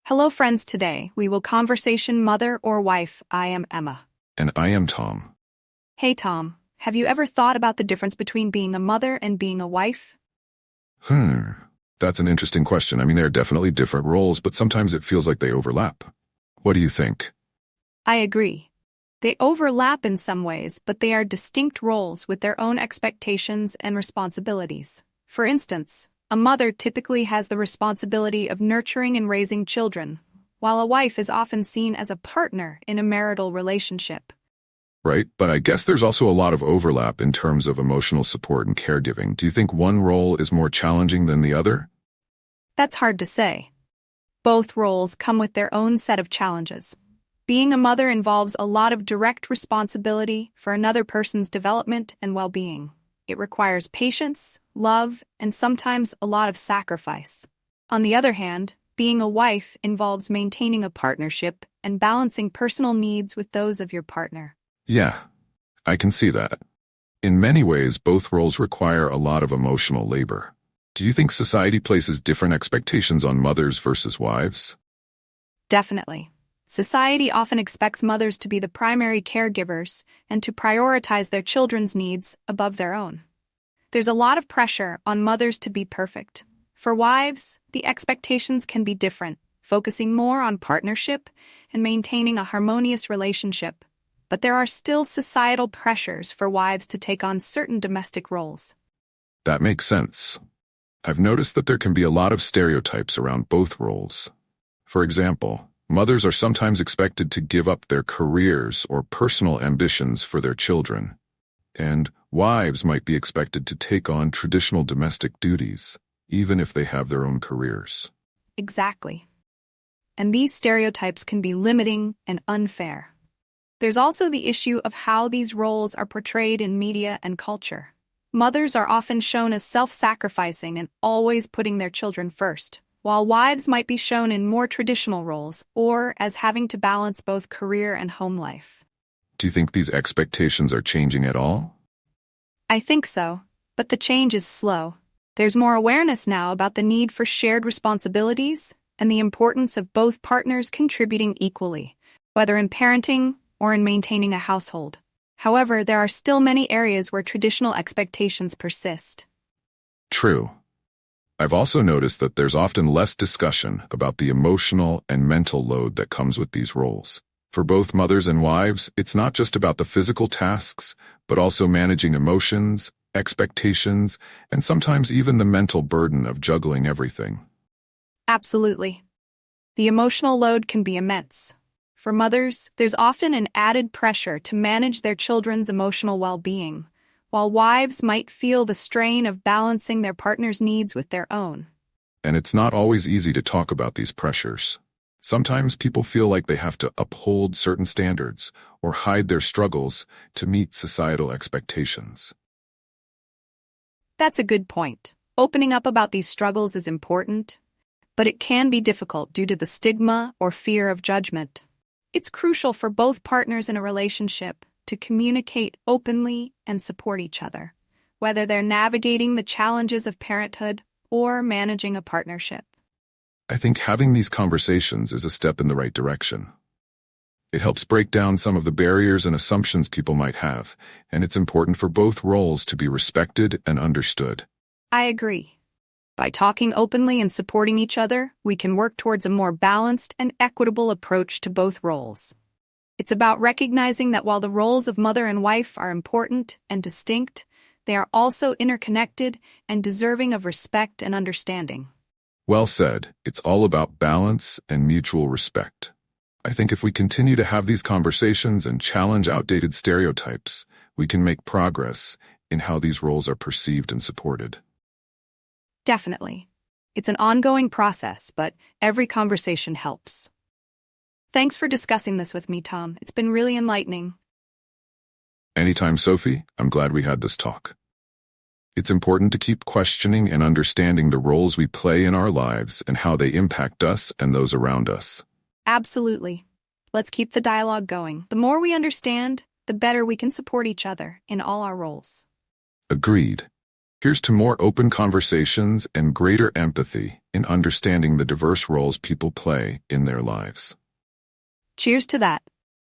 Hello, friends. Today, we will conversation mother or wife. I am Emma. And I am Tom. Hey, Tom. Have you ever thought about the difference between being a mother and being a wife? That's an interesting question. I mean, there are definitely different roles, but sometimes it feels like they overlap. What do you think? I agree. They overlap in some ways, but they are distinct roles with their own expectations and responsibilities. For instance, a mother typically has the responsibility of nurturing and raising children, while a wife is often seen as a partner in a marital relationship. Right, but I guess there's also a lot of overlap in terms of emotional support and caregiving. Do you think one role is more challenging than the other? That's hard to say. Both roles come with their own set of challenges. Being a mother involves a lot of direct responsibility for another person's development and well-being. It requires patience, love, and sometimes a lot of sacrifice. On the other hand, being a wife involves maintaining a partnership and balancing personal needs with those of your partner. Yeah, I can see that. In many ways, both roles require a lot of emotional labor. Do you think society places different expectations on mothers versus wives? Definitely. Society often expects mothers to be the primary caregivers and to prioritize their children's needs above their own. There's a lot of pressure on mothers to be perfect. For wives, the expectations can be different, focusing more on partnership and maintaining a harmonious relationship. But there are still societal pressures for wives to take on certain domestic roles. That makes sense. I've noticed that there can be a lot of stereotypes around both roles. For example, mothers are sometimes expected to give up their careers or personal ambitions for their children, and wives might be expected to take on traditional domestic duties, even if they have their own careers. Exactly. And these stereotypes can be limiting and unfair. There's also the issue of how these roles are portrayed in media and culture. Mothers are often shown as self-sacrificing and always putting their children first, while wives might be shown in more traditional roles or as having to balance both career and home life. Do you think these expectations are changing at all? I think so, but the change is slow. There's more awareness now about the need for shared responsibilities and the importance of both partners contributing equally, whether in parenting or in maintaining a household. However, there are still many areas where traditional expectations persist. True. I've also noticed that there's often less discussion about the emotional and mental load that comes with these roles. For both mothers and wives, it's not just about the physical tasks, but also managing emotions, expectations, and sometimes even the mental burden of juggling everything. Absolutely. The emotional load can be immense. For mothers, there's often an added pressure to manage their children's emotional well-being, while wives might feel the strain of balancing their partner's needs with their own. And it's not always easy to talk about these pressures. Sometimes people feel like they have to uphold certain standards or hide their struggles to meet societal expectations. That's a good point. Opening up about these struggles is important, but it can be difficult due to the stigma or fear of judgment. It's crucial for both partners in a relationship to communicate openly and support each other, whether they're navigating the challenges of parenthood or managing a partnership. I think having these conversations is a step in the right direction. It helps break down some of the barriers and assumptions people might have, and it's important for both roles to be respected and understood. I agree. By talking openly and supporting each other, we can work towards a more balanced and equitable approach to both roles. It's about recognizing that while the roles of mother and wife are important and distinct, they are also interconnected and deserving of respect and understanding. Well said. It's all about balance and mutual respect. I think if we continue to have these conversations and challenge outdated stereotypes, we can make progress in how these roles are perceived and supported. Definitely. It's an ongoing process, but every conversation helps. Thanks for discussing this with me, Tom. It's been really enlightening. Anytime, Sophie. I'm glad we had this talk. It's important to keep questioning and understanding the roles we play in our lives and how they impact us and those around us. Absolutely. Let's keep the dialogue going. The more we understand, the better we can support each other in all our roles. Agreed. Here's to more open conversations and greater empathy in understanding the diverse roles people play in their lives. Cheers to that.